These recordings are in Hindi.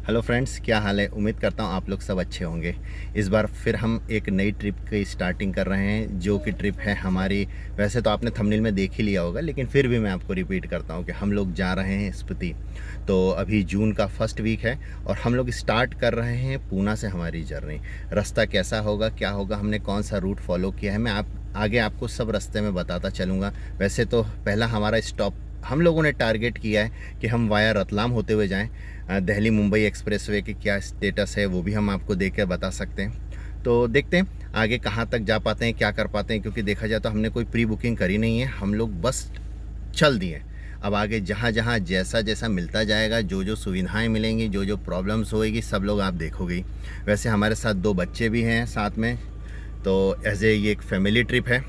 हेलो फ्रेंड्स, क्या हाल है। उम्मीद करता हूँ आप लोग सब अच्छे होंगे। इस बार फिर हम एक नई ट्रिप की स्टार्टिंग कर रहे हैं, जो कि ट्रिप है हमारी। वैसे तो आपने थंबनेल में देख ही लिया होगा, लेकिन फिर भी मैं आपको रिपीट करता हूँ कि हम लोग जा रहे हैं स्पीति। तो अभी जून का फर्स्ट वीक है और हम लोग स्टार्ट कर रहे हैं पूना से हमारी जर्नी। रास्ता कैसा होगा, क्या होगा, हमने कौन सा रूट फॉलो किया है, मैं आगे आपको सब रास्ते में बताता चलूँगा। वैसे तो पहला हमारा स्टॉप हम लोगों ने टारगेट किया है कि हम वाया रतलाम होते हुए जाएं। दिल्ली मुंबई एक्सप्रेसवे की क्या स्टेटस है वो भी हम आपको देख के बता सकते हैं। तो देखते हैं आगे कहाँ तक जा पाते हैं, क्या कर पाते हैं, क्योंकि देखा जाए तो हमने कोई प्री बुकिंग करी नहीं है, हम लोग बस चल दिए। अब आगे जहाँ जहाँ जैसा जैसा मिलता जाएगा, जो जो सुविधाएं मिलेंगी, जो जो प्रॉब्लम्स होएगी, सब लोग आप देखोगे। वैसे हमारे साथ 2 बच्चे भी हैं साथ में, तो एज ए ये एक फैमिली ट्रिप है,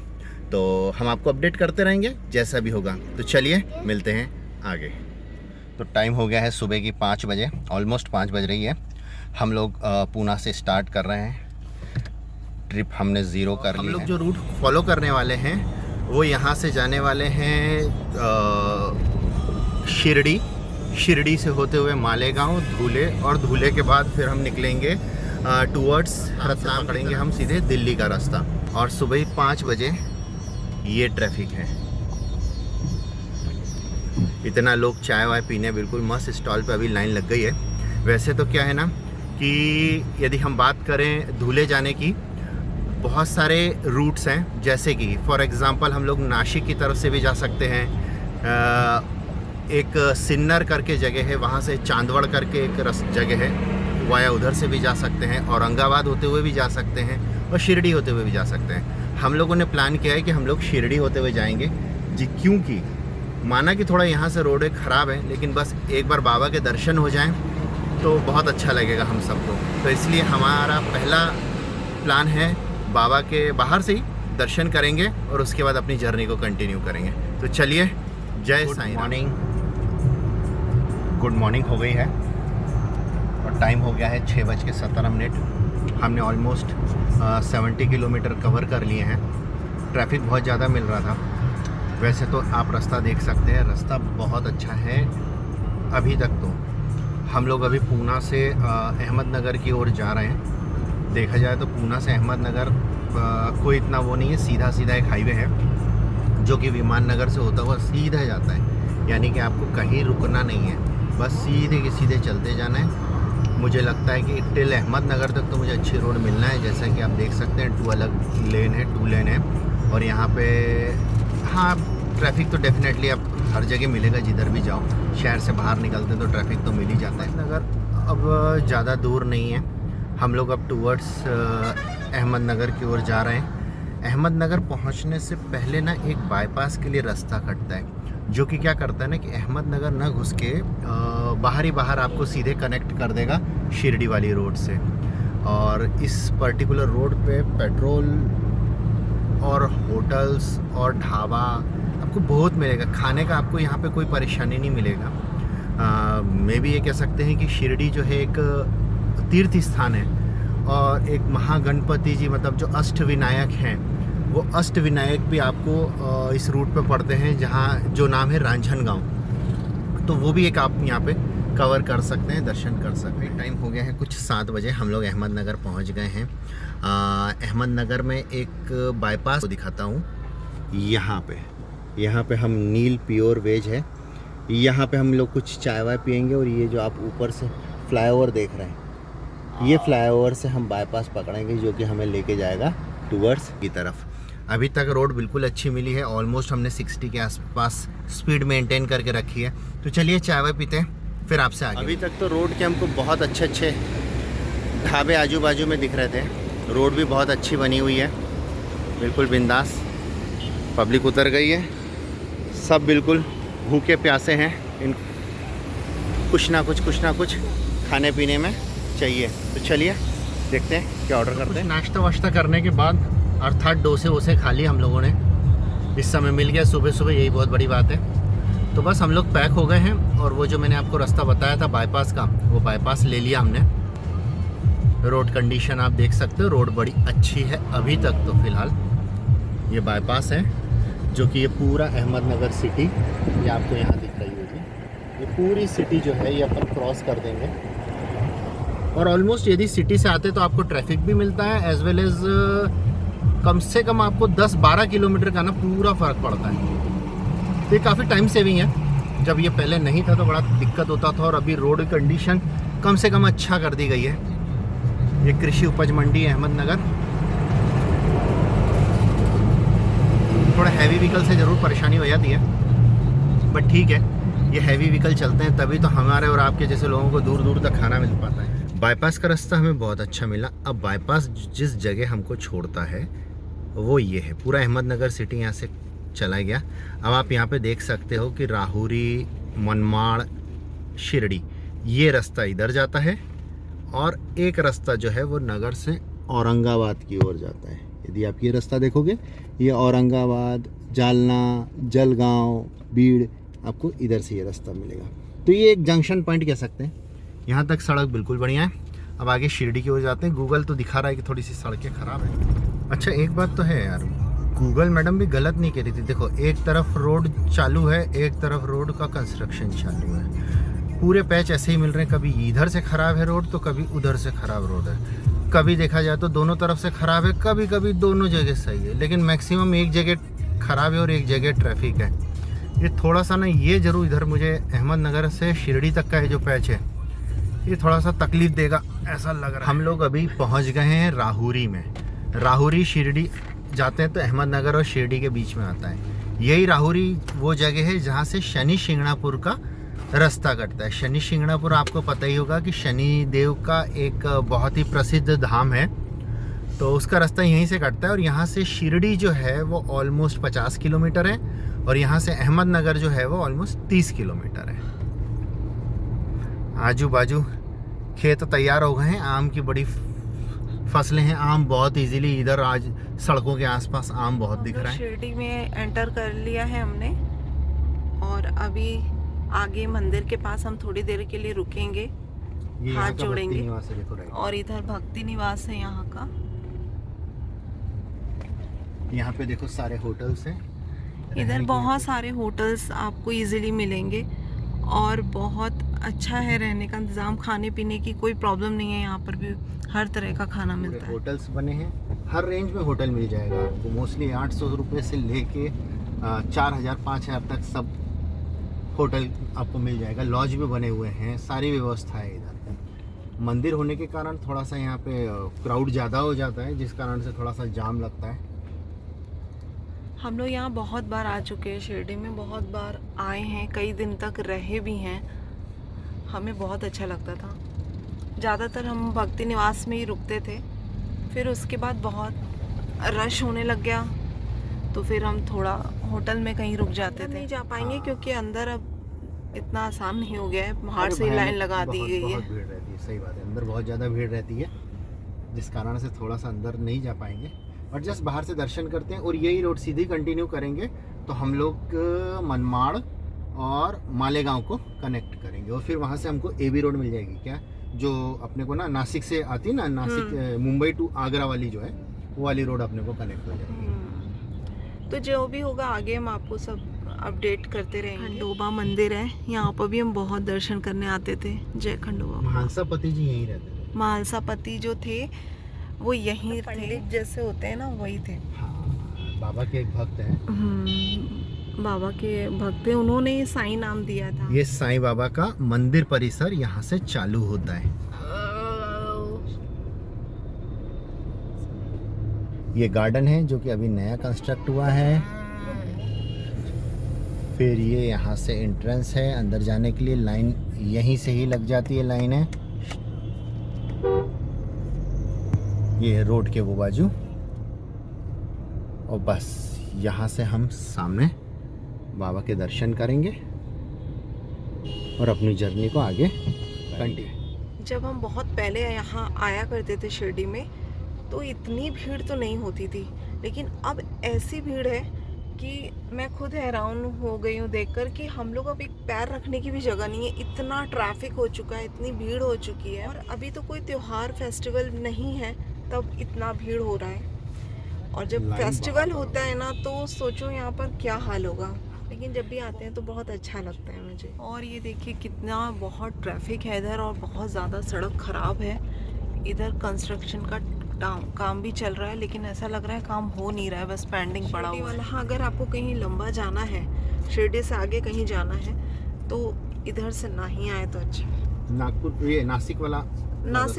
तो हम आपको अपडेट करते रहेंगे जैसा भी होगा। तो चलिए मिलते हैं आगे। तो टाइम हो गया है सुबह की 5 बजे, ऑलमोस्ट 5 बज रही है। हम लोग पूना से स्टार्ट कर रहे हैं। ट्रिप हमने ज़ीरो कर ली है। हम लोग जो रूट फॉलो करने वाले हैं वो यहाँ से जाने वाले हैं शिरडी से होते हुए मालेगांव, धुले, और धुले के बाद फिर हम निकलेंगे टूवर्ड्स रतलाम, पकड़ेंगे हम सीधे दिल्ली का रास्ता। और सुबह 5 बजे ये ट्रैफिक है, इतना लोग चाय वाय पीने, बिल्कुल मस्त स्टॉल पे अभी लाइन लग गई है। वैसे तो क्या है ना कि यदि हम बात करें धुले जाने की, बहुत सारे रूट्स हैं। जैसे कि फॉर एग्ज़ाम्पल हम लोग नासिक की तरफ से भी जा सकते हैं, एक सिन्नर करके जगह है, वहाँ से चांदवड़ करके एक जगह है, वाया उधर से भी जा सकते हैं, औरंगाबाद होते हुए भी जा सकते हैं, और शिरडी होते हुए भी जा सकते हैं। हम लोगों ने प्लान किया है कि हम लोग शिरडी होते हुए जाएंगे जी, क्योंकि माना कि थोड़ा यहाँ से रोड ख़राब है, लेकिन बस एक बार बाबा के दर्शन हो जाएं तो बहुत अच्छा लगेगा हम सबको। तो इसलिए हमारा पहला प्लान है बाबा के बाहर से ही दर्शन करेंगे और उसके बाद अपनी जर्नी को कंटिन्यू करेंगे। तो चलिए, जय साईं। गुड मॉर्निंग हो गई है और टाइम हो गया है 6:17। हमने ऑलमोस्ट 70 किलोमीटर कवर कर लिए हैं। ट्रैफिक बहुत ज़्यादा मिल रहा था। वैसे तो आप रास्ता देख सकते हैं, रास्ता बहुत अच्छा है अभी तक। तो हम लोग अभी पूना से अहमदनगर की ओर जा रहे हैं। देखा जाए तो पूना से अहमदनगर कोई इतना वो नहीं है, सीधा सीधा एक हाईवे है जो कि विमान नगर से होता हुआ सीधा जाता है, यानी कि आपको कहीं रुकना नहीं है, बस सीधे के सीधे चलते जाना है। मुझे लगता है कि टिल अहमदनगर तक तो मुझे अच्छी रोड मिलना है। जैसा कि आप देख सकते हैं 2 अलग लेन है, 2 लेन है, और यहाँ पे हाँ ट्रैफिक तो डेफिनेटली आप हर जगह मिलेगा, जिधर भी जाओ। शहर से बाहर निकलते तो ट्रैफिक तो मिल ही जाता है। नगर अब ज़्यादा दूर नहीं है, हम लोग अब टूवर्ड्स अहमदनगर की ओर जा रहे हैं। अहमदनगर पहुंचने से पहले ना एक बाईपास के लिए रास्ता कटता है, जो कि क्या करता है ना कि अहमदनगर ना घुस के बाहर आपको सीधे कनेक्ट कर देगा शिरडी वाली रोड से। और इस पर्टिकुलर रोड पे पेट्रोल और होटल्स और ढाबा आपको बहुत मिलेगा, खाने का आपको यहाँ पे कोई परेशानी नहीं मिलेगा। मे भी ये कह सकते हैं कि शिरडी जो है एक तीर्थ स्थान है, और एक महागणपति जी, मतलब जो अष्टविनायक हैं, वो अष्टविनायक भी आपको इस रूट पे पड़ते हैं, जहाँ जो नाम है रांझनगांव। तो वो भी एक आप यहाँ पे कवर कर सकते हैं, दर्शन कर सकते हैं। टाइम हो गया है कुछ 7 बजे, हम लोग अहमदनगर पहुँच गए हैं। अहमदनगर में एक बाईपास दिखाता हूँ। यहाँ पे हम नील प्योर वेज है, यहाँ पे हम लोग कुछ चाय वाय पियेंगे। और ये जो आप ऊपर से फ्लाईओवर देख रहे हैं, ये फ्लाईओवर से हम बाईपास पकड़ेंगे, जो कि हमें लेके जाएगा टूवर्ड्स की तरफ। अभी तक रोड बिल्कुल अच्छी मिली है, ऑलमोस्ट हमने 60 के आसपास स्पीड मेंटेन करके रखी है। तो चलिए चाय वाय पीते हैं, फिर आपसे आगे। अभी तक तो रोड के हमको बहुत अच्छे ढाबे आजू बाजू में दिख रहे थे। रोड भी बहुत अच्छी बनी हुई है, बिल्कुल बिंदास। पब्लिक उतर गई है, सब बिल्कुल भूखे प्यासे हैं, इन कुछ ना कुछ खाने पीने में चाहिए। तो चलिए देखते हैं क्या ऑर्डर करते हैं। नाश्ता वाश्ता करने के बाद अर्थात डोसे वोसे खा लिए हम लोगों ने, इस समय मिल गया सुबह, यही बहुत बड़ी बात है। तो बस हम लोग पैक हो गए हैं, और वो जो मैंने आपको रास्ता बताया था बाईपास का, वो बाईपास ले लिया हमने। रोड कंडीशन आप देख सकते हो, रोड बड़ी अच्छी है अभी तक तो फ़िलहाल। ये बाईपास है, जो कि ये पूरा अहमदनगर सिटी, ये आपको यहाँ दिख रही होगी। ये पूरी सिटी जो है ये अपन क्रॉस कर देंगे और ऑलमोस्ट यदि सिटी से आते तो आपको ट्रैफिक भी मिलता है एज वेल एज कम से कम आपको 10-12 किलोमीटर का ना पूरा फ़र्क पड़ता है। तो ये काफ़ी टाइम सेविंग है। जब ये पहले नहीं था तो बड़ा दिक्कत होता था, और अभी रोड कंडीशन कम से कम अच्छा कर दी गई है। ये कृषि उपज मंडी है अहमदनगर। थोड़ा हैवी व्हीकल से ज़रूर परेशानी हो जाती है, बट ठीक है, ये हैवी व्हीकल चलते हैं तभी तो हमारे और आपके जैसे लोगों को दूर दूर तक खाना मिल पाता है। बाईपास का रास्ता हमें बहुत अच्छा मिला। अब बाईपास जिस जगह हमको छोड़ता है वो ये है। पूरा अहमदनगर सिटी यहाँ से चला गया। अब आप यहाँ पे देख सकते हो कि राहुरी, मनमाड़, शिरडी, ये रास्ता इधर जाता है, और एक रास्ता जो है वो नगर से औरंगाबाद की ओर जाता है। यदि आप ये रास्ता देखोगे, ये औरंगाबाद, जालना, जलगांव, बीड़, आपको इधर से ये रास्ता मिलेगा। तो ये एक जंक्शन पॉइंट कह सकते हैं। यहाँ तक सड़क बिल्कुल बढ़िया है। अब आगे शिरडी की ओर जाते हैं। गूगल तो दिखा रहा है कि थोड़ी सी सड़कें ख़राब है। अच्छा, एक बात तो है यार, गूगल मैडम भी गलत नहीं कह रही थी। देखो, एक तरफ रोड चालू है, एक तरफ रोड का कंस्ट्रक्शन चालू है। पूरे पैच ऐसे ही मिल रहे हैं। कभी इधर से ख़राब है रोड तो कभी उधर से ख़राब रोड है। कभी देखा जाए तो दोनों तरफ से ख़राब है, कभी कभी दोनों जगह सही है, लेकिन मैक्सिमम एक जगह ख़राब है और एक जगह ट्रैफिक है। ये थोड़ा सा ना, ये ज़रूर इधर मुझे अहमदनगर से शिरडी तक का ये जो पैच है ये थोड़ा सा तकलीफ़ देगा ऐसा लग रहा है। हम लोग अभी पहुंच गए हैं राहुरी में। राहुरी शिरडी जाते हैं तो अहमदनगर और शिरडी के बीच में आता है। यही राहुरी वो जगह है जहाँ से शनि शिंगणापुर का रास्ता कटता है। शनि शिंगणापुर आपको पता ही होगा कि शनि देव का एक बहुत ही प्रसिद्ध धाम है, तो उसका रास्ता यहीं से कटता है। और यहाँ से शिरडी जो है वो ऑलमोस्ट 50 किलोमीटर है, और यहाँ से अहमदनगर जो है वो ऑलमोस्ट 30 किलोमीटर है। आजू बाजू खेत तैयार हो गए हैं, आम की बड़ी फसलें हैं। आम बहुत इजीली इधर आज सड़कों के आसपास आम बहुत दिख रहा है। शिरडी में एंटर कर लिया है हमने, और अभी आगे मंदिर के पास हम थोड़ी देर के लिए रुकेंगे, हाथ जोड़ेंगे। और इधर भक्ति निवास है यहाँ का। यहाँ पे देखो सारे होटल्स हैं। इधर बहुत सारे होटल्स आपको इजीली मिलेंगे, और बहुत अच्छा है रहने का इंतज़ाम। खाने पीने की कोई प्रॉब्लम नहीं है, यहाँ पर भी हर तरह का खाना मिलता है। होटल्स बने हैं, हर रेंज में होटल मिल जाएगा आपको। मोस्टली 800 रुपये से लेके 4000-5000 तक सब होटल आपको मिल जाएगा। लॉज भी बने हुए हैं, सारी व्यवस्था है इधर। मंदिर होने के कारण थोड़ा सा यहाँ पे क्राउड ज़्यादा हो जाता है, जिस कारण से थोड़ा सा जाम लगता है। हम लोग यहाँ बहुत बार आ चुके हैं, शिरडी में बहुत बार आए हैं, कई दिन तक रहे भी हैं। हमें बहुत अच्छा लगता था। ज़्यादातर हम भक्ति निवास में ही रुकते थे, फिर उसके बाद बहुत रश होने लग गया तो फिर हम थोड़ा होटल में कहीं रुक जाते थे। नहीं जा पाएंगे क्योंकि अंदर अब इतना आसान नहीं हो गया है, बाहर से लाइन लगा दी गई है। बहुत भीड़ रहती है, सही बात है। अंदर बहुत ज़्यादा भीड़ रहती है, जिस कारण से थोड़ा सा अंदर नहीं जा पाएंगे, और जस्ट बाहर से दर्शन करते हैं। और यही रोड सीधी कंटिन्यू करेंगे तो हम लोग मनमाड़ और मालेगांव को कनेक्ट करेंगे, और फिर वहाँ से हमको एबी रोड मिल जाएगी। क्या जो अपने को ना नासिक से आती है ना, नासिक मुंबई टू आगरा वाली जो है वो वाली रोड अपने को कनेक्ट हो जाएगी। तो जो भी होगा आगे हम आपको सब अपडेट करते रहेंगे। खंडोबा मंदिर है, यहाँ पर भी हम बहुत दर्शन करने आते थे। जय खंडोबा। महालसापति जी यहीं रहते थे। महालसापति जो थे वो यहीं थे, जैसे होते हैं ना वही थे। हाँ, बाबा के एक भक्त हैं। बाबा के भक्त थे, उन्होंने ये साईं नाम दिया था। ये साईं बाबा का मंदिर परिसर यहाँ से चालू होता है। ये गार्डन है जो कि अभी नया कंस्ट्रक्ट हुआ है। फिर ये यहाँ से एंट्रेंस है, अंदर जाने के लिए लाइन यहीं से ही लग जाती है, लाइन है। ये रोड के वो बाजू, और बस यहाँ से हम सामने बाबा के दर्शन करेंगे और अपनी जर्नी को आगे कंटिन्यू। जब हम बहुत पहले यहाँ आया करते थे शिरडी में तो इतनी भीड़ तो नहीं होती थी, लेकिन अब ऐसी भीड़ है कि मैं खुद हैरान हो गई हूँ देखकर कि हम लोग अब एक पैर रखने की भी जगह नहीं है। इतना ट्रैफिक हो चुका है, इतनी भीड़ हो चुकी है, और अभी तो कोई त्योहार फेस्टिवल नहीं है तब इतना भीड़ हो रहा है। और जब फेस्टिवल होता है ना तो सोचो यहाँ पर क्या हाल होगा। लेकिन जब भी आते हैं तो बहुत अच्छा लगता है मुझे। और ये देखिए कितना बहुत ट्रैफिक है इधर, और बहुत ज़्यादा सड़क ख़राब है। इधर कंस्ट्रक्शन का काम भी चल रहा है, लेकिन ऐसा लग रहा है काम हो नहीं रहा है, बस पेंडिंग पड़ा हुआ है। हाँ, अगर आपको कहीं लंबा जाना है, शिरडी से आगे कहीं जाना है, तो इधर से ना ही आए तो अच्छा। नागपुर ये नासिक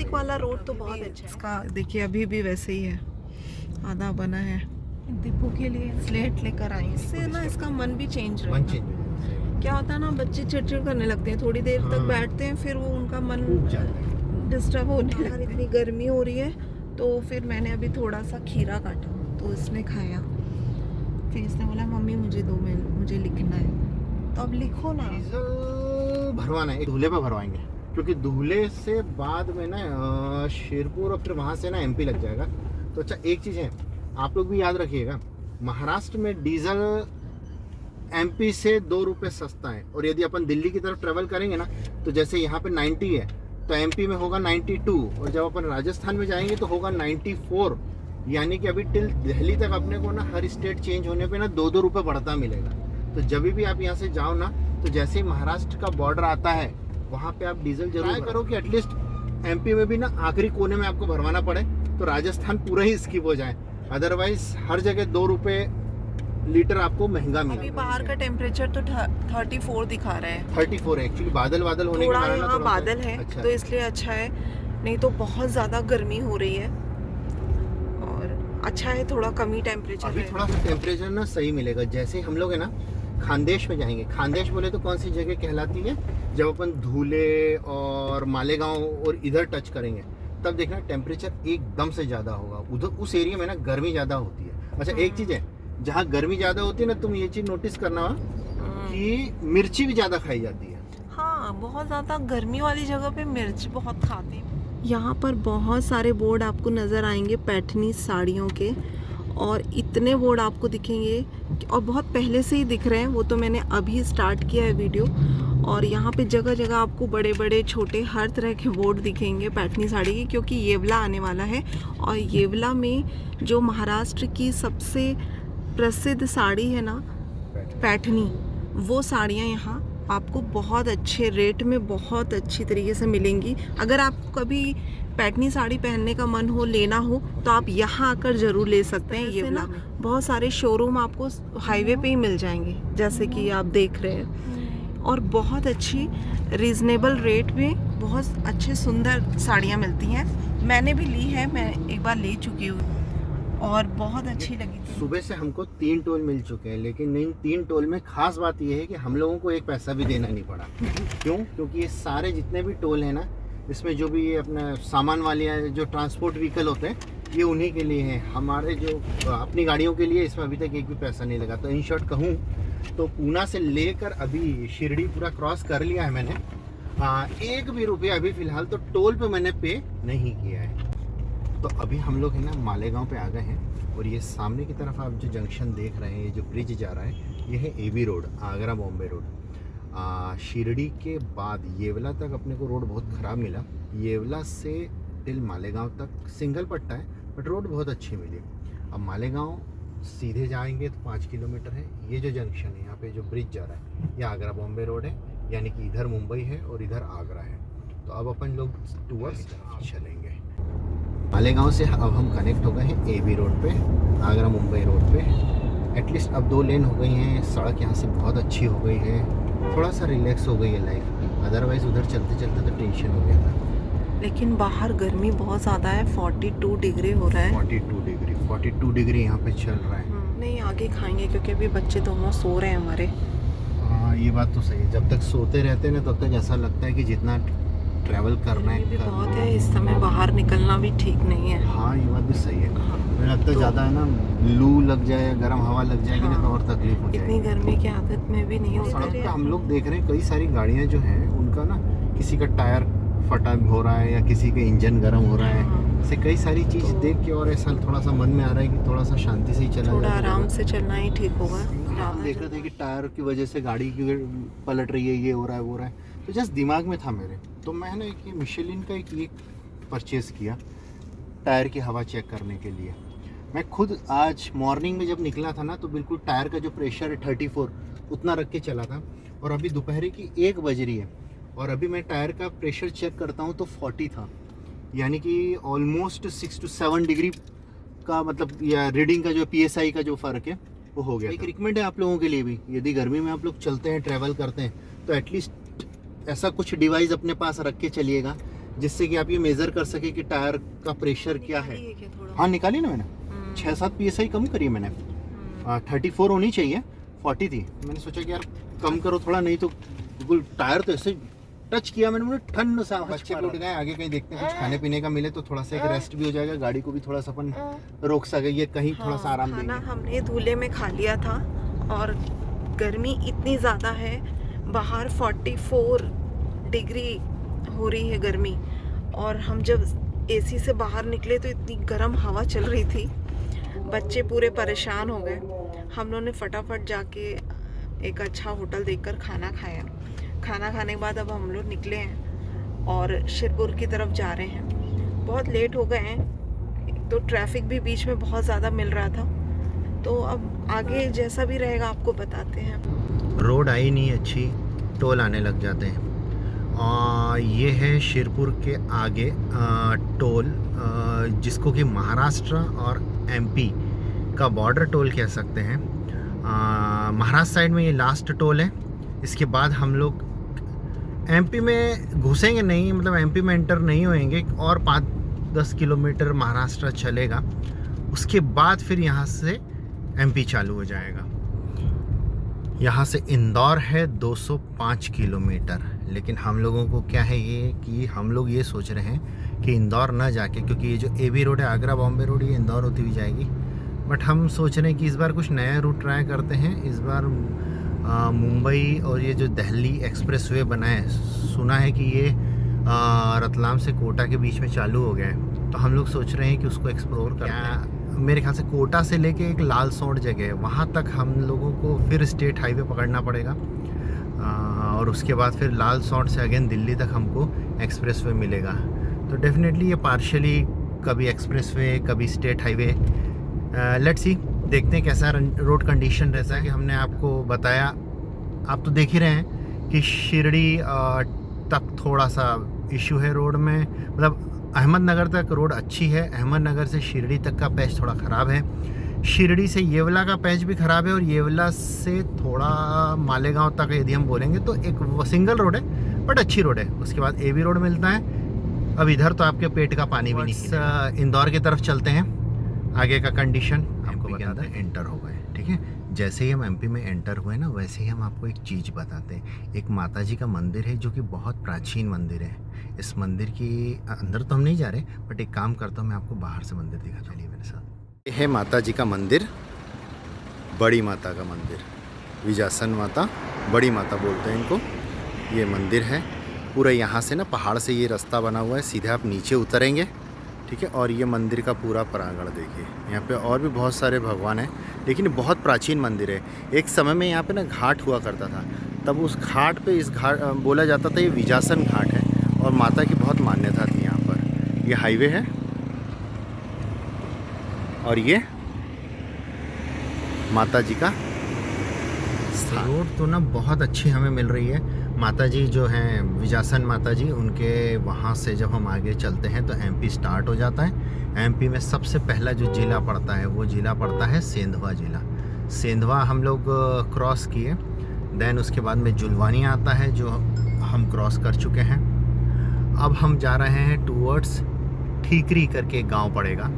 वाला रोड तो बहुत अच्छा है। इसका देखिए अभी भी वैसे ही है, आधा बना है। दीपू के लिए स्लेट लेकर आई, इससे ना इसका मन भी चेंज रहेगा। क्या होता है ना, बच्चे चिड़चिड़ करने लगते हैं, थोड़ी देर तक बैठते हैं, फिर वो उनका मन डिस्टर्ब होने लगता है। इतनी गर्मी हो रही है, तो फिर मैंने अभी थोड़ा सा खीरा काटा, तो इसने खाया। फिर इसने बोला मम्मी मुझे दो, मुझे लिखना है। तो अब लिखो ना। डीजल भरवाना है, धूले पे भरवाएंगे, क्योंकि धूले से बाद में ना शेरपुर और फिर वहाँ से ना एमपी लग जाएगा। तो अच्छा एक चीज़ है, आप लोग भी याद रखिएगा, महाराष्ट्र में डीजल एमपी से 2 रुपये सस्ता है। और यदि अपन दिल्ली की तरफ ट्रेवल करेंगे ना, तो जैसे यहाँ पे 90 है, तो एमपी में होगा 92, और जब अपन राजस्थान में जाएंगे तो होगा 94। यानी कि अभी टिल दिल्ली तक अपने को ना हर स्टेट चेंज होने पे ना 2-2 रुपये बढ़ता मिलेगा। तो जब भी आप यहाँ से जाओ ना, तो जैसे ही महाराष्ट्र का बॉर्डर आता है, वहाँ पे आप डीजल जरूर करो कि एटलीस्ट एमपी में भी ना आखिरी कोने में आपको भरवाना पड़े, तो राजस्थान पूरा ही स्किप हो जाए। अदरवाइज हर जगह 2 रुपये लीटर आपको महंगा मिलेगा। अभी बाहर का टेम्परेचर तो 34 दिखा रहा है। 34 है एक्चुअली, बादल होने के कारण यहाँ बादल है, अच्छा तो इसलिए अच्छा है, नहीं तो बहुत ज्यादा गर्मी हो रही है। और अच्छा है थोड़ा कम ही टेम्परेचर अभी है। थोड़ा सा टेम्परेचर ना सही मिलेगा। जैसे हम लोग है ना खानदेश में जाएंगे, खानदेश बोले तो कौन सी जगह कहलाती है, जब अपन धूले और मालेगांव और इधर टच करेंगे, तब देखना टेम्परेचर एकदम से ज़्यादा होगा। उधर उस एरिया में ना गर्मी ज़्यादा होती है। अच्छा एक चीज़ है, जहाँ गर्मी ज़्यादा होती है ना, तुम ये चीज़ नोटिस करना कि मिर्ची भी ज़्यादा खाई जाती है। हाँ, बहुत ज़्यादा गर्मी वाली जगह पे मिर्च बहुत खाते हैं। यहाँ पर बहुत सारे बोर्ड आपको नज़र आएंगे पैठनी साड़ियों के, और इतने बोर्ड आपको दिखेंगे, और बहुत पहले से ही दिख रहे हैं, वो तो मैंने अभी स्टार्ट किया है वीडियो। और यहाँ पे जगह जगह आपको बड़े बड़े छोटे हर तरह के बोर्ड दिखेंगे पैठनी साड़ी के, क्योंकि येवला आने वाला है। और येवला में जो महाराष्ट्र की सबसे प्रसिद्ध साड़ी है ना पैठनी, वो साड़ियाँ यहाँ आपको बहुत अच्छे रेट में बहुत अच्छी तरीके से मिलेंगी। अगर आपको कभी पैठनी साड़ी पहनने का मन हो, लेना हो, तो आप यहाँ आकर ज़रूर ले सकते हैं। ये ना बहुत सारे शोरूम आपको हाईवे पे ही मिल जाएंगे, जैसे कि आप देख रहे हैं, और बहुत अच्छी रीज़नेबल रेट में बहुत अच्छे सुंदर साड़ियाँ मिलती हैं। मैंने भी ली है, मैं एक बार ले चुकी हूँ और बहुत अच्छी लगी थी। सुबह से हमको 3 टोल मिल चुके हैं, लेकिन इन 3 टोल में खास बात यह है कि हम लोगों को एक पैसा भी देना नहीं पड़ा। क्यों? क्योंकि ये सारे जितने भी टोल हैं ना, इसमें जो भी अपना सामान वाले जो ट्रांसपोर्ट व्हीकल होते हैं, ये उन्हीं के लिए हैं। हमारे जो अपनी गाड़ियों के लिए इसमें अभी तक एक भी पैसा नहीं लगा। तो इन शॉर्ट कहूँ तो पूना से लेकर अभी शिरडी पूरा क्रॉस कर लिया है मैंने। एक भी रुपया अभी फ़िलहाल तो टोल पे मैंने पे नहीं किया है। तो अभी हम लोग है ना मालेगांव पे आ गए हैं, और ये सामने की तरफ आप जो जंक्शन देख रहे हैं, ये जो ब्रिज जा रहा है, ये है AB road, Agra Bombay road. Shirdi के बाद येवला तक अपने को रोड बहुत ख़राब मिला। येवला से टिल मालेगांव तक सिंगल पट्टा है, बट रोड बहुत अच्छी मिली। अब मालेगांव सीधे जाएंगे तो 5 किलोमीटर है। ये जो जंक्शन है, यहाँ पे जो ब्रिज जा रहा है, ये आगरा बॉम्बे रोड है, यानी कि इधर मुंबई है और इधर आगरा है। तो अब अपन लोग टूवर्ड्स चलेंगे। मालेगांव से अब हम कनेक्ट हो गए हैं एबी रोड पे, आगरा मुंबई रोड पे। एटलीस्ट अब 2 लेन हो गई हैं, सड़क यहाँ से बहुत अच्छी हो गई है, थोड़ा सा रिलैक्स हो गई है लाइफ। अदरवाइज उधर चलते चलते तो टेंशन हो गया था। लेकिन बाहर गर्मी बहुत ज़्यादा है, 42 डिग्री हो रहा है। 42 डिग्री यहाँ पे चल रहा है। नहीं, आगे खाएंगे क्योंकि अभी बच्चे दोनों सो रहे हैं हमारे। हाँ, ये बात तो सही है। जब तक सोते रहते हैं ना, तब तक ऐसा लगता है कि जितना ट्रैवल करना है बहुत है, इस समय बाहर निकलना भी ठीक नहीं है। हाँ, ये बात भी सही है। हाँ, मुझे लगता है ज़्यादा है ना, लू लग जाए, गर्म हवा लग जाएगी ना, तो और तकलीफ हो जाएगी। इतनी गर्मी की आदत में भी नहीं होता। सड़क पे हम लोग देख रहे हैं कई सारी गाड़ियाँ जो हैं, उनका ना किसी का टायर फटा हो रहा है या किसी का इंजन गर्म हो रहा है। ऐसे कई सारी चीज़ देख के और ऐसा थोड़ा सा मन में आ रहा है कि थोड़ा सा शांति से ही चला, थोड़ा आराम से चलना ही ठीक होगा। हम देख रहे थे कि टायर की वजह से गाड़ी की पलट रही है, ये हो रहा है, वो हो रहा है। तो जस्ट दिमाग में था मेरे, तो मैंने एक मिशेलिन का एक परचेज़ किया टायर की हवा चेक करने के लिए। मैं खुद आज मॉर्निंग में जब निकला था ना, तो बिल्कुल टायर का जो प्रेशर है 34 उतना रख के चला था, और अभी दोपहर की 1 बज रही है और अभी मैं टायर का प्रेशर चेक करता हूँ तो 40 था। यानी कि ऑलमोस्ट 6 to 7 डिग्री का मतलब या रीडिंग का जो PSI का जो फ़र्क है वो हो गया। एक रिकमेंड है आप लोगों के लिए भी, यदि गर्मी में आप लोग चलते हैं, ट्रैवल करते हैं, तो एटलीस्ट ऐसा कुछ डिवाइस अपने पास रख के चलिएगा जिससे कि आप ये मेज़र कर सके कि टायर का प्रेशर क्या है। हाँ निकाली ना मैंने, 6-7 PSI कम करी मैंने। 34 होनी चाहिए, 40 थी। मैंने सोचा कि यार कम करो थोड़ा, नहीं तो बिल्कुल टायर तो ऐसे टच किया मैंने, ठंड सा। बच्चे उठ गए, आगे कहीं देखते हैं कुछ खाने पीने का मिले तो थोड़ा सा एक रेस्ट भी हो जाएगा, गाड़ी को भी थोड़ा सा अपन रोक सके, ये कहीं थोड़ा सा आराम देंगे। खाना हमने दूल्हे में खा लिया था और गर्मी इतनी ज़्यादा है, बाहर 44 डिग्री हो रही है गर्मी, और हम जब एसी से बाहर निकले तो इतनी गर्म हवा चल रही थी, बच्चे पूरे परेशान हो गए। हम लोगों ने फटाफट जाके एक अच्छा होटल देखकर खाना खाया। खाना खाने के बाद अब हम लोग निकले हैं और शिरपुर की तरफ जा रहे हैं। बहुत लेट हो गए हैं, तो ट्रैफिक भी बीच में बहुत ज़्यादा मिल रहा था, तो अब आगे जैसा भी रहेगा आपको बताते हैं। रोड आई नहीं अच्छी, टोल आने लग जाते हैं। ये है शिरपुर के आगे टोल, जिसको कि महाराष्ट्र और MP का बॉर्डर टोल कह सकते हैं। महाराष्ट्र साइड में ये लास्ट टोल है। इसके बाद हम लोग MP में घुसेंगे नहीं, मतलब MP में एंटर नहीं होएंगे, और 5-10 किलोमीटर महाराष्ट्र चलेगा, उसके बाद फिर यहाँ से MP चालू हो जाएगा। यहाँ से इंदौर है 205 किलोमीटर, लेकिन हम लोगों को क्या है ये कि हम लोग ये सोच रहे हैं कि इंदौर ना जाके, क्योंकि ये जो AB रोड है, आगरा बॉम्बे रोड, ये इंदौर होती हुई जाएगी, बट हम सोच रहे हैं कि इस बार कुछ नया रूट ट्राई करते हैं। इस बार मुंबई और ये जो दिल्ली एक्सप्रेसवे बना है, सुना है कि ये रतलाम से कोटा के बीच में चालू हो गया है, तो हम लोग सोच रहे हैं कि उसको एक्सप्लोर करते हैं। मेरे ख्याल से कोटा से लेके एक लाल सोंड जगह है, वहाँ तक हम लोगों को फिर स्टेट हाईवे पकड़ना पड़ेगा, और उसके बाद फिर लाल सोंड से अगेन दिल्ली तक हमको एक्सप्रेसवे मिलेगा। तो डेफिनेटली ये पार्शियली कभी एक्सप्रेसवे कभी स्टेट हाईवे, लेट्स सी, देखते हैं कैसा रोड कंडीशन रहता है। कि हमने आपको बताया, आप तो देख ही रहे हैं कि शिरडी तक थोड़ा सा इशू है रोड में, मतलब अहमदनगर तक रोड अच्छी है, अहमदनगर से शिरडी तक का पैच थोड़ा ख़राब है, शिरडी से येवला का पैच भी ख़राब है, और येवला से थोड़ा मालेगांव तक यदि हम बोलेंगे तो एक सिंगल रोड है बट अच्छी रोड है। उसके बाद AB रोड मिलता है। अब इधर तो आपके पेट का पानी भी नहीं। इंदौर की तरफ चलते हैं, आगे का कंडीशन आपको बताते हैं। एंटर हो गए, ठीक है। जैसे ही हम MP में एंटर हुए ना, वैसे ही हम आपको एक चीज़ बताते हैं। एक माता जी का मंदिर है जो कि बहुत प्राचीन मंदिर है। इस मंदिर की अंदर तो हम नहीं जा रहे, बट एक काम करता हूँ, मैं आपको बाहर से मंदिर दिखा, चलिए मेरे साथ। ये है माता जी का मंदिर, बड़ी माता का मंदिर, विजासन माता, बड़ी माता बोलते हैं इनको। ये मंदिर है पूरा, यहाँ से ना पहाड़ से ये रास्ता बना हुआ है, सीधे आप नीचे उतरेंगे, ठीक है। और ये मंदिर का पूरा प्रांगण देखिए, यहाँ पे और भी बहुत सारे भगवान हैं, लेकिन बहुत प्राचीन मंदिर है। एक समय में यहाँ पे ना घाट हुआ करता था, तब उस घाट पे, इस घाट बोला जाता था ये विजासन घाट है, और माता की बहुत मान्यता थी यहाँ पर। ये हाईवे है और ये माता जी का रोड तो ना बहुत अच्छी हमें मिल रही है। माता जी जो हैं विजासन माता जी, उनके वहाँ से जब हम आगे चलते हैं तो MP स्टार्ट हो जाता है। MP में सबसे पहला जो ज़िला पड़ता है वो ज़िला पड़ता है सेंधवा ज़िला। सेंधवा हम लोग क्रॉस किए, देन उसके बाद में जुलवानी आता है जो हम क्रॉस कर चुके हैं। अब हम जा रहे हैं टूवर्ड्स ठीकरी करके गांव पड़ेगा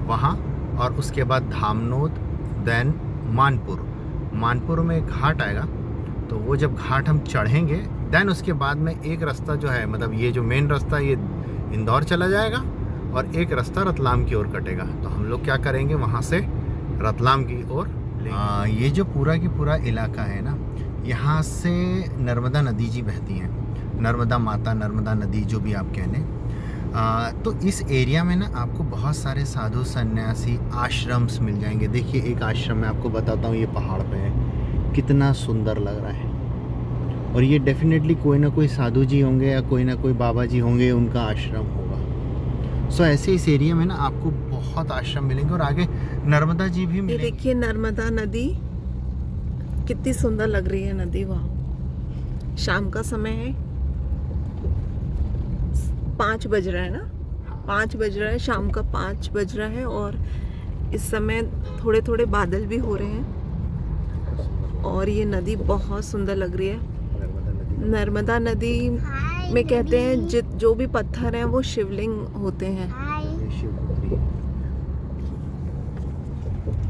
वहाँ, और उसके बाद धामनोद, देन मानपुर में घाट आएगा, तो वो जब घाट हम चढ़ेंगे देन उसके बाद में एक रास्ता जो है, मतलब ये जो मेन रास्ता ये इंदौर चला जाएगा, और एक रास्ता रतलाम की ओर कटेगा। तो हम लोग क्या करेंगे, वहाँ से रतलाम की ओर। ये जो पूरा की पूरा इलाका है ना, यहाँ से नर्मदा नदी जी बहती हैं, नर्मदा माता, नर्मदा नदी, जो भी आप कह लें। तो इस एरिया में ना आपको बहुत सारे साधु सन्यासी आश्रम्स मिल जाएंगे। देखिए एक आश्रम मैं आपको बताता हूँ, ये पहाड़ पे है, कितना सुंदर लग रहा है, और ये डेफिनेटली कोई ना कोई साधु जी होंगे या कोई ना कोई बाबा जी होंगे, उनका आश्रम होगा। सो ऐसे इस एरिया में ना आपको बहुत आश्रम मिलेंगे, और आगे नर्मदा जी भी मिलेंगे। ये देखिए नर्मदा नदी कितनी सुंदर लग रही है नदी। वहाँ शाम का समय है, 5 बज रहा है ना। 5 बज रहा है, शाम का 5 बज रहा है और इस समय थोड़े थोड़े बादल भी हो रहे हैं और ये नदी बहुत सुंदर लग रही है। नर्मदा नदी में कहते हैं जो भी पत्थर हैं वो शिवलिंग होते हैं।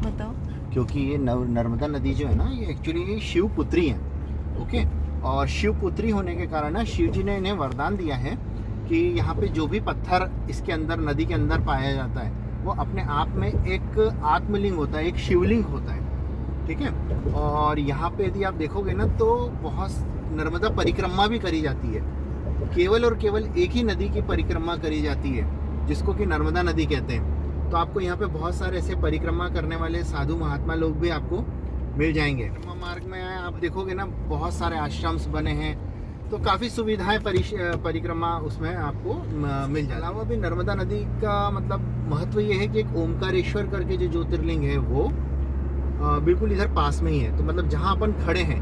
बताओ। क्योंकि ये नर्मदा नदी जो है ना, ये एक्चुअली ये शिव पुत्री है। ओके, और शिव पुत्री होने के कारण ना शिव जी ने इन्हें वरदान दिया है कि यहाँ पे जो भी पत्थर इसके अंदर नदी के अंदर पाया जाता है वो अपने आप में एक आत्मलिंग होता है, एक शिवलिंग होता है। ठीक है, और यहाँ पे यदि आप देखोगे ना तो बहुत नर्मदा परिक्रमा भी करी जाती है। केवल और केवल एक ही नदी की परिक्रमा करी जाती है जिसको कि नर्मदा नदी कहते हैं। तो आपको यहाँ पे बहुत सारे ऐसे परिक्रमा करने वाले साधु महात्मा लोग भी आपको मिल जाएंगे। मार्ग में आप देखोगे ना बहुत सारे आश्रम्स बने हैं, तो काफ़ी सुविधाएं परिक्रमा उसमें आपको मिल जाए। अलावा भी नर्मदा नदी का मतलब महत्व ये है कि एक ओमकारेश्वर करके जो ज्योतिर्लिंग है वो बिल्कुल इधर पास में ही है। तो मतलब जहाँ अपन खड़े हैं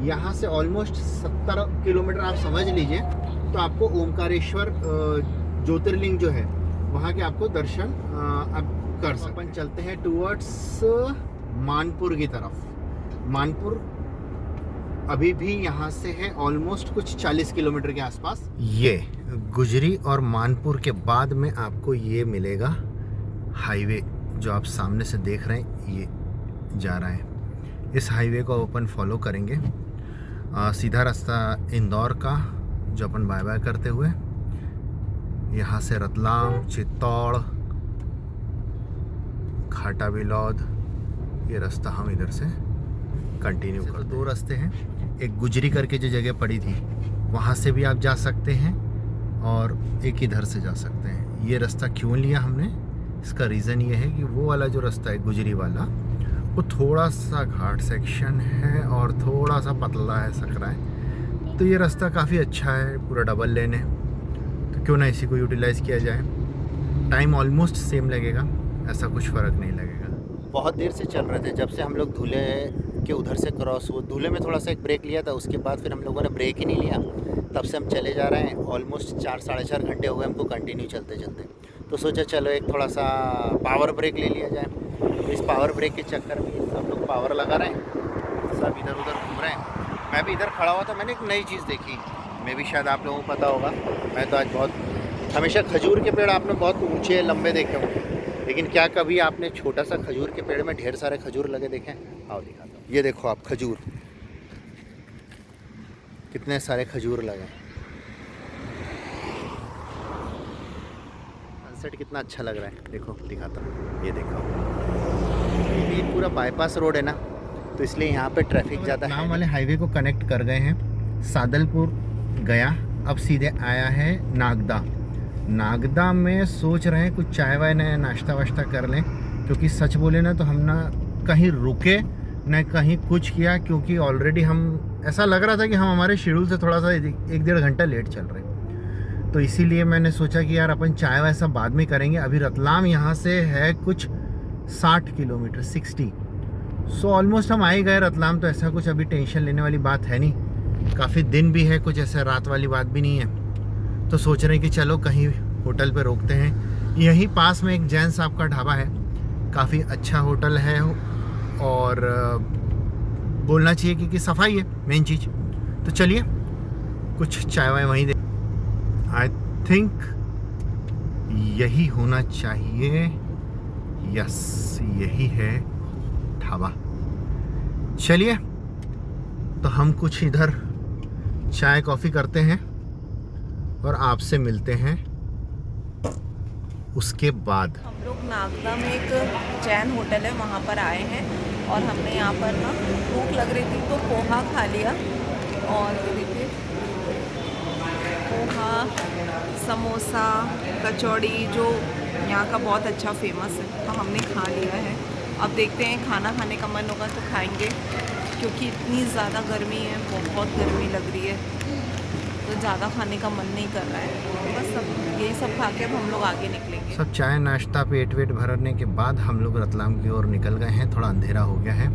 यहाँ से ऑलमोस्ट 70 किलोमीटर आप समझ लीजिए, तो आपको ओमकारेश्वर ज्योतिर्लिंग जो है वहाँ के आपको दर्शन आप कर सकते हैं। अपन चलते हैं टूवर्ड्स मानपुर की तरफ। मानपुर अभी भी यहाँ से है ऑलमोस्ट कुछ 40 किलोमीटर के आसपास। ये गुजरी और मानपुर के बाद में आपको ये मिलेगा हाईवे जो आप सामने से देख रहे हैं, ये जा रहा है। इस हाईवे को अपन फॉलो करेंगे, सीधा रास्ता इंदौर का जो अपन बाय बाय करते हुए यहाँ से रतलाम, चित्तौड़, खाटा बिलौद, ये रास्ता हम इधर से कंटिन्यू कर। तो 2 रास्ते हैं, एक गुजरी करके जो जगह पड़ी थी वहाँ से भी आप जा सकते हैं और एक इधर से जा सकते हैं। ये रास्ता क्यों लिया हमने, इसका रीज़न ये है कि वो वाला जो रास्ता है गुजरी वाला वो थोड़ा सा घाट सेक्शन है और थोड़ा सा पतला है, सकरा है। तो ये रास्ता काफ़ी अच्छा है, पूरा डबल लेन है, तो क्यों ना इसी को यूटिलाइज़ किया जाए। टाइम ऑलमोस्ट सेम लगेगा, ऐसा कुछ फ़र्क नहीं लगेगा। बहुत देर से चल रहे थे, जब से हम लोग धूले के उधर से क्रॉस हुए, धूले में थोड़ा सा एक ब्रेक लिया था, उसके बाद फिर हम लोगों ने ब्रेक ही नहीं लिया, तब से हम चले जा रहे हैं। ऑलमोस्ट 4 साढ़े 4 घंटे हो गए हमको कंटिन्यू चलते चलते। तो सोचा चलो एक थोड़ा सा पावर ब्रेक ले लिया जाए। तो इस पावर ब्रेक के चक्कर में सब लोग पावर लगा रहे हैं, सब इधर उधर घूम रहे हैं। मैं भी इधर खड़ा हुआ था, मैंने एक नई चीज़ देखी, मैं भी शायद आप लोगों को पता होगा। मैं तो आज हमेशा खजूर के पेड़ आपने बहुत ऊंचे लंबे देखे होंगे, लेकिन क्या कभी आपने छोटा सा खजूर के पेड़ में ढेर सारे खजूर लगे देखे? आओ दिखाता हूँ। ये देखो आप, खजूर, कितने सारे खजूर लगे। सनसेट कितना अच्छा लग रहा है, देखो दिखाता हूँ। ये देखो, ये पूरा बाईपास रोड है ना, तो इसलिए यहाँ पे ट्रैफिक ज़्यादा है। नाम वाले हाईवे को कनेक्ट कर गए हैं, सादलपुर गया, अब सीधे आया है नागदा। नागदा में सोच रहे हैं कुछ चाय वाय नया नाश्ता वाश्ता कर लें, क्योंकि सच बोले ना तो हम ना कहीं रुके न कहीं कुछ किया, क्योंकि ऑलरेडी हम ऐसा लग रहा था कि हम हमारे शेड्यूल से थोड़ा सा 1-1.5 घंटा लेट चल रहे हैं। तो इसीलिए मैंने सोचा कि यार अपन चाय वाय सब बाद में करेंगे। अभी रतलाम यहाँ से है कुछ 60 किलोमीटर, 60। सो ऑलमोस्ट हम आ ही गए रतलाम, तो ऐसा कुछ अभी टेंशन लेने वाली बात है नहीं। काफ़ी दिन भी है, कुछ ऐसा रात वाली बात भी नहीं है। तो सोच रहे हैं कि चलो कहीं होटल पे रोकते हैं। यहीं पास में एक जैन साहब का ढाबा है, काफ़ी अच्छा होटल है और बोलना चाहिए क्योंकि सफाई है मेन चीज़। तो चलिए कुछ चाय वाय वहीं दे। आई थिंक यही होना चाहिए, यस यही है ढाबा। चलिए तो हम कुछ इधर चाय कॉफ़ी करते हैं और आपसे मिलते हैं उसके बाद। हम लोग नागदा में एक जैन होटल है, वहाँ पर आए हैं और हमने यहाँ पर ना भूख लग रही थी तो पोहा खा लिया। और देखिए पोहा, समोसा, कचौड़ी जो यहाँ का बहुत अच्छा फेमस है, तो हमने खा लिया है। अब देखते हैं, खाना खाने का मन होगा तो खाएंगे, क्योंकि इतनी ज़्यादा गर्मी है, बहुत गर्मी लग रही है, तो ज़्यादा खाने का मन नहीं कर रहा है। बस सब यही सब खा के अब हम लोग आगे निकलेंगे। सब चाय नाश्ता पेट वेट भरने के बाद हम लोग रतलाम की ओर निकल गए हैं। थोड़ा अंधेरा हो गया है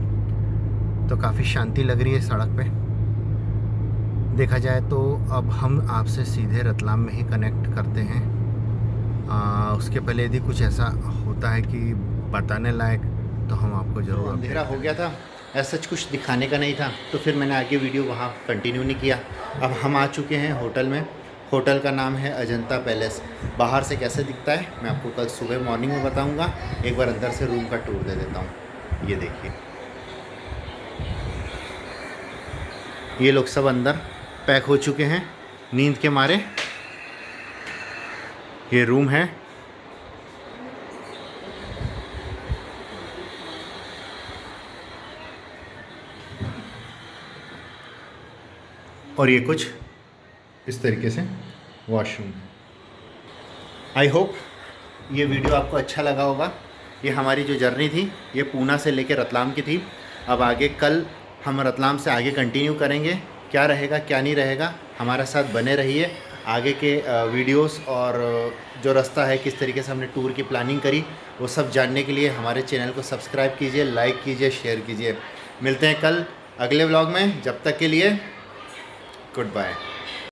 तो काफ़ी शांति लग रही है सड़क पे। देखा जाए तो अब हम आपसे सीधे रतलाम में ही कनेक्ट करते हैं उसके पहले यदि कुछ ऐसा होता है कि बताने लायक तो हम आपको ज़रूर। अंधेरा हो गया था, ऐसा कुछ दिखाने का नहीं था, तो फिर मैंने आगे वीडियो वहाँ कंटिन्यू नहीं किया। अब हम आ चुके हैं होटल में। होटल का नाम है अजंता पैलेस। बाहर से कैसे दिखता है मैं आपको कल सुबह मॉर्निंग में बताऊंगा। एक बार अंदर से रूम का टूर दे देता हूँ। ये देखिए, ये लोग सब अंदर पैक हो चुके हैं नींद के मारे। ये रूम है। और ये कुछ इस तरीके से वॉशरूम। आई होप ये वीडियो आपको अच्छा लगा होगा। ये हमारी जो जर्नी थी ये पूना से लेकर रतलाम की थी। अब आगे कल हम रतलाम से आगे कंटिन्यू करेंगे। क्या रहेगा क्या नहीं रहेगा, हमारे साथ बने रहिए। आगे के वीडियोस और जो रास्ता है, किस तरीके से हमने टूर की प्लानिंग करी, वो सब जानने के लिए हमारे चैनल को सब्सक्राइब कीजिए, लाइक कीजिए, शेयर कीजिए। मिलते हैं कल अगले व्लॉग में। जब तक के लिए गुड बाय।